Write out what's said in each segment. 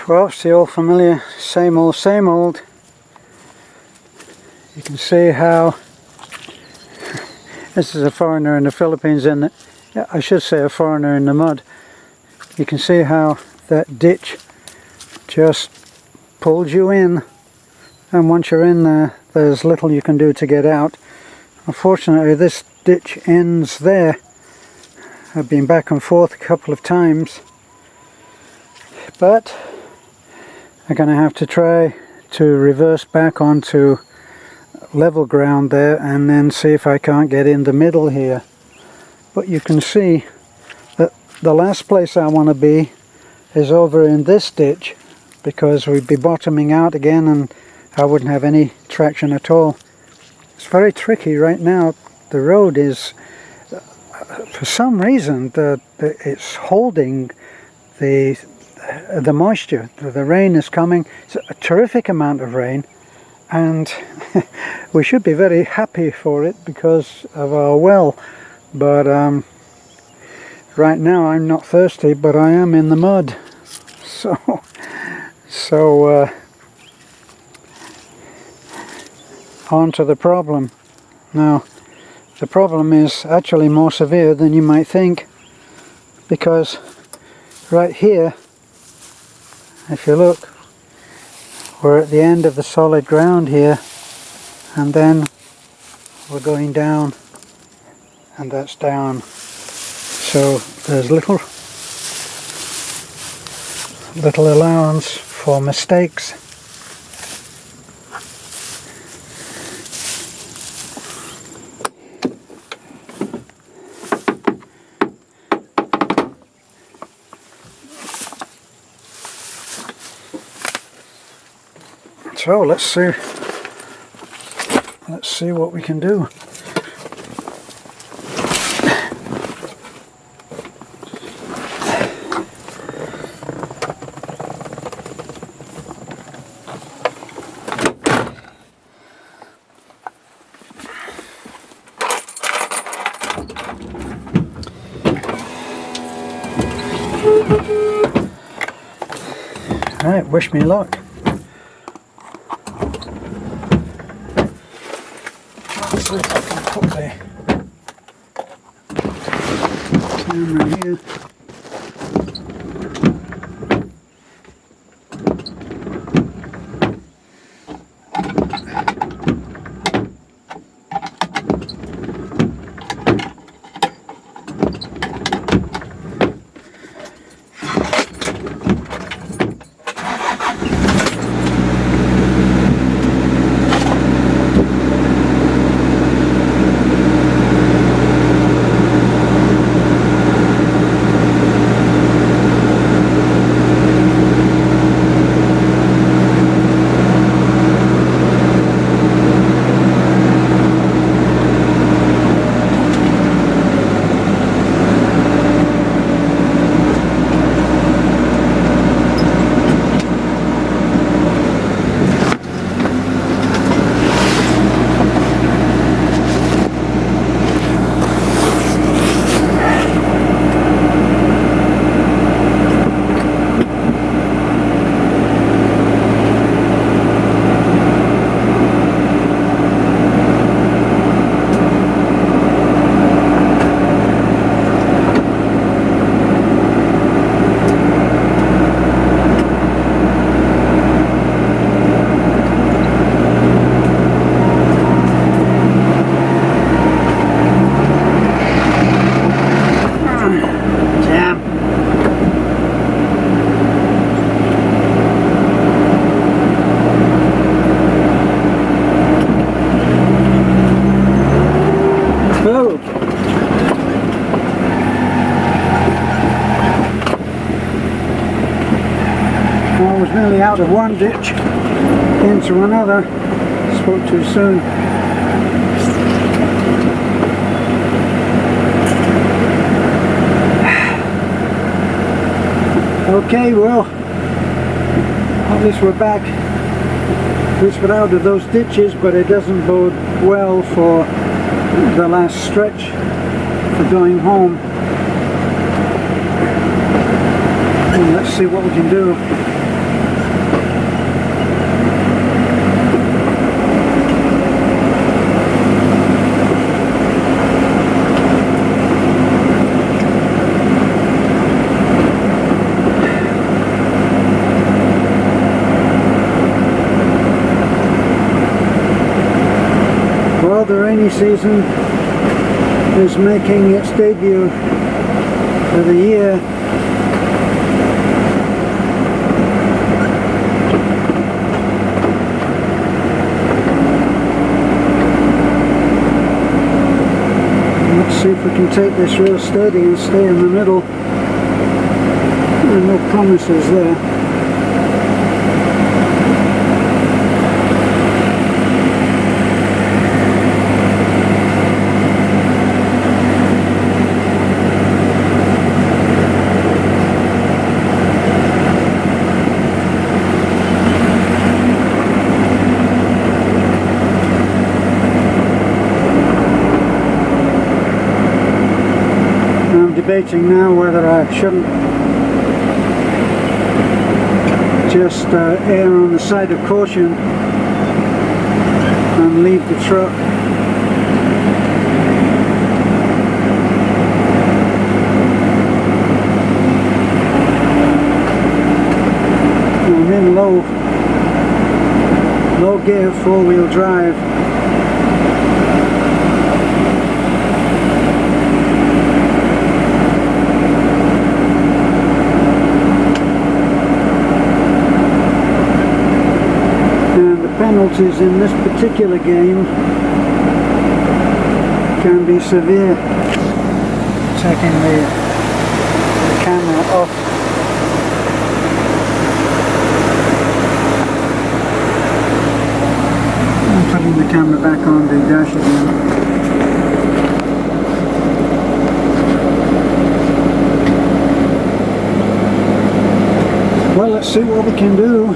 Well, it's the old familiar, same old, same old. You can see how this is a foreigner in the Philippines, and yeah, I should say a foreigner in the mud. You can see how that ditch just pulls you in, and once you're in there, there's little you can do to get out. Unfortunately, this ditch ends there. I've been back and forth a couple of times, but I'm going to have to try to reverse back onto level ground there and then see if I can't get in the middle here. But you can see that the last place I want to be is over in this ditch, because we'd be bottoming out again and I wouldn't have any traction at all. It's very tricky right now. The road is, for some reason, it's holding the moisture. The rain is coming. It's a terrific amount of rain, and we should be very happy for it because of our well. But right now I'm not thirsty, but I am in the mud. So on to the problem. Now, the problem is actually more severe than you might think, because right here, if you look, we're at the end of the solid ground here, and then we're going down, and that's down. So there's little allowance for mistakes. So let's see what we can do. All right, wish me luck. Let's see if I can put the camera here. I was nearly out of one ditch into another. Spoke too soon. Okay, well, at least we're back. At least we're out of those ditches, but it doesn't bode well for the last stretch for going home. And let's see what we can do. season is making its debut for the year. Let's see if we can take this real steady and stay in the middle. No promises there. I'm debating now whether I shouldn't just err on the side of caution and leave the truck. I'm in low gear, four-wheel drive. Penalties in this particular game can be severe. Taking the camera off. And putting the camera back on the dash again. Well, let's see what we can do.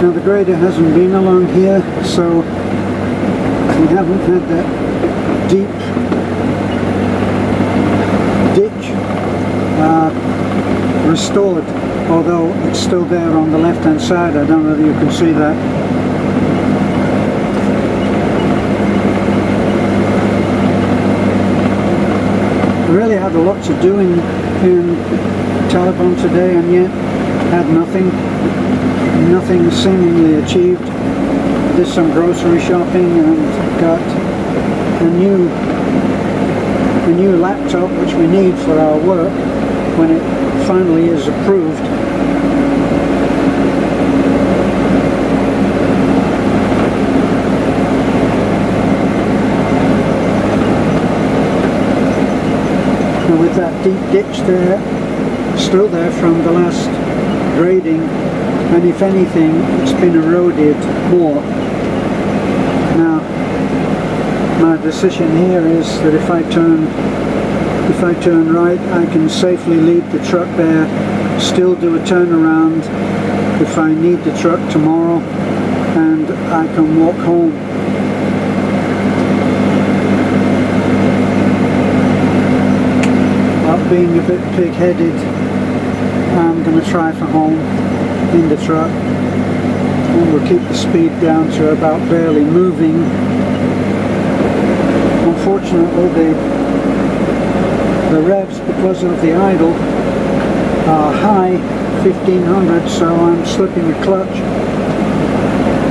The grader hasn't been along here, so we haven't had that deep ditch restored, although it's still there on the left hand side. I don't know whether you can see that. I really had a lot to do in Taliban today, and yet had nothing seemingly achieved. Did some grocery shopping and got a new laptop, which we need for our work when it finally is approved. And with that deep ditch there, still there from the last grading, and if anything, it's been eroded more. Now, my decision here is that if I turn right, I can safely leave the truck there, still do a turnaround if I need the truck tomorrow, and I can walk home. Not being a bit pig-headed, I'm going to try for home in the truck, and we'll keep the speed down to about barely moving. Unfortunately, the revs, because of the idle, are high, 1500, so I'm slipping the clutch,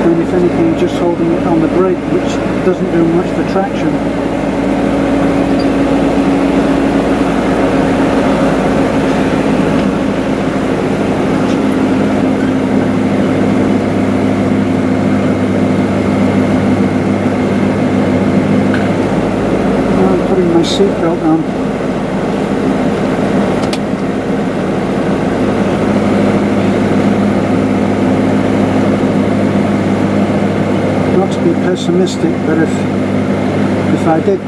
and if anything, just holding it on the brake, which doesn't do much for traction. My seatbelt on. Not to be pessimistic, but if I did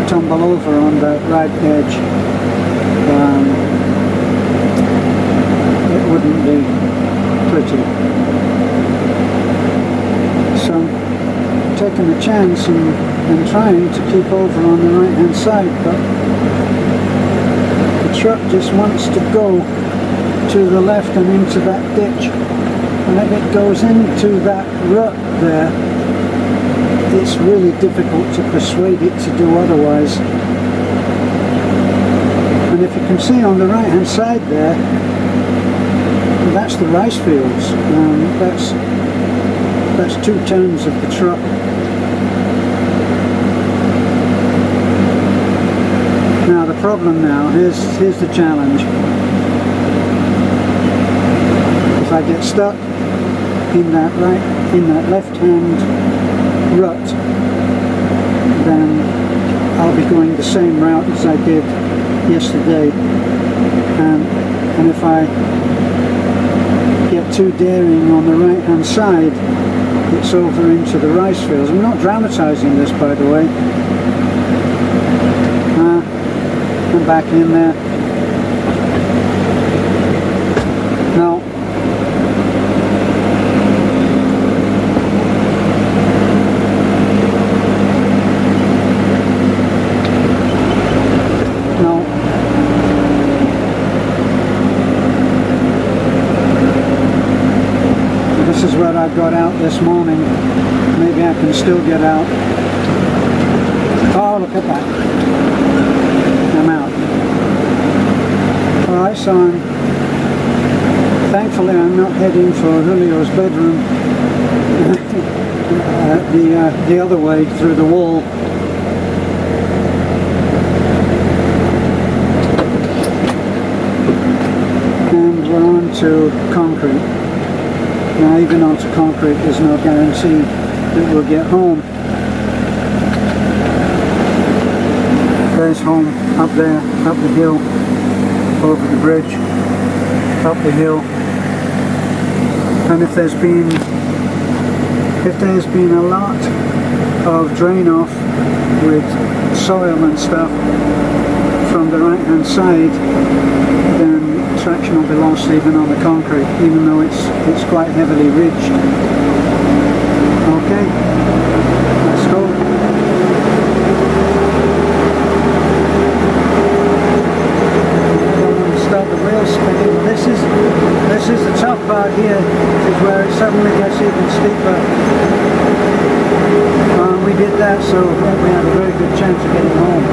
tumble over on that right edge, it wouldn't be pretty. So taking a chance and trying to keep over on the right hand side, but the truck just wants to go. to the left and into that ditch. And if it goes into that rut there, it's really difficult to persuade it to do otherwise. And if you can see on the right hand side there, that's the rice fields. That's 2 turns of the truck. Now the problem now, here's the challenge. If I get stuck in that left hand rut, then I'll be going the same route as I did yesterday, and if I get too daring on the right hand side, it's over into the rice fields. I'm not dramatising this, by the way. I'm back in there. Now, this is where I got out this morning. Maybe I can still get out. Oh, look at that. I'm out. Alright, so thankfully I'm not heading for Julio's bedroom the other way through the wall. And we're on to concrete. Now, even onto concrete, there's no guarantee that we'll get home. There's home up there, up the hill, over the bridge, up the hill. And if there's been a lot of drain off with soil and stuff from the right hand side, then traction will be lost even on the concrete, even though it's quite heavily ridged. Okay, let's go. Don't want to start the wheels spinning. This is the tough part here, is where it suddenly gets even steeper. We did that, so we had a very good chance of getting home.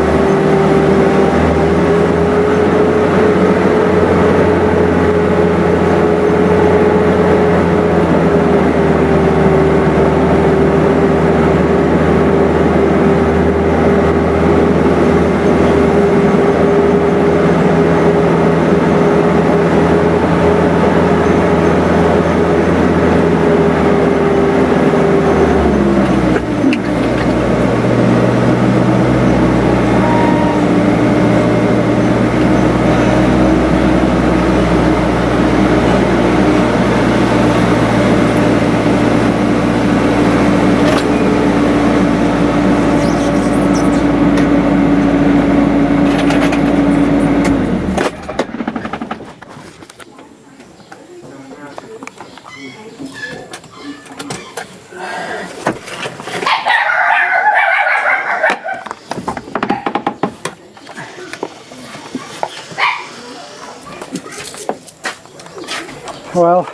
Well,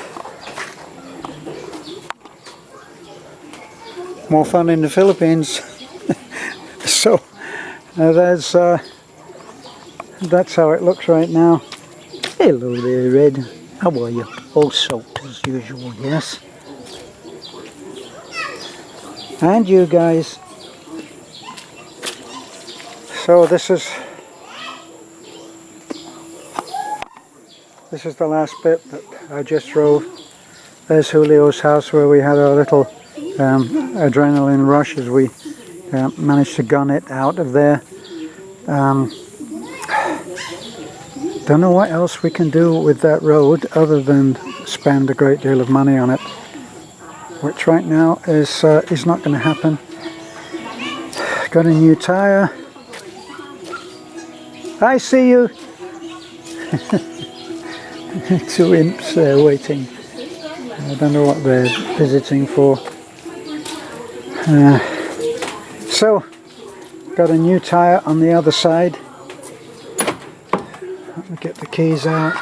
more fun in the Philippines. So that's how it looks right now. Hello there, Red. How are you? All soaked as usual, yes. And you guys. So this is the last bit that I just drove. There's Julio's house, where we had a little adrenaline rush as we managed to gun it out of there. Don't know what else we can do with that road other than spend a great deal of money on it, which right now is not going to happen. Got a new tire. I see you. Two imps there waiting. I don't know what they're visiting for. So, got a new tire on the other side. Let me get the keys out.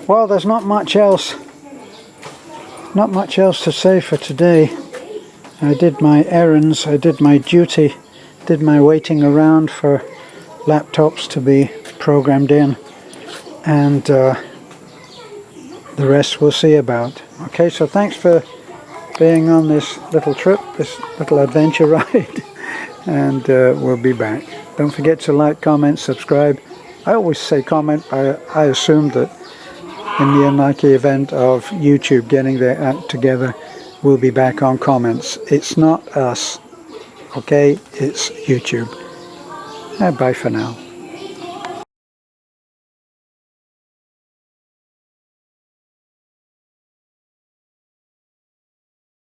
Well, there's not much else to say for today. I did my errands, I did my duty, did my waiting around for laptops to be programmed in, and the rest we'll see about. Okay, so thanks for being on this little trip, this little adventure ride, and we'll be back. Don't forget to like, comment, subscribe. I always say comment. I assume that in the unlikely event of YouTube getting their act together, we'll be back on comments. It's not us, okay? It's YouTube. Bye for now.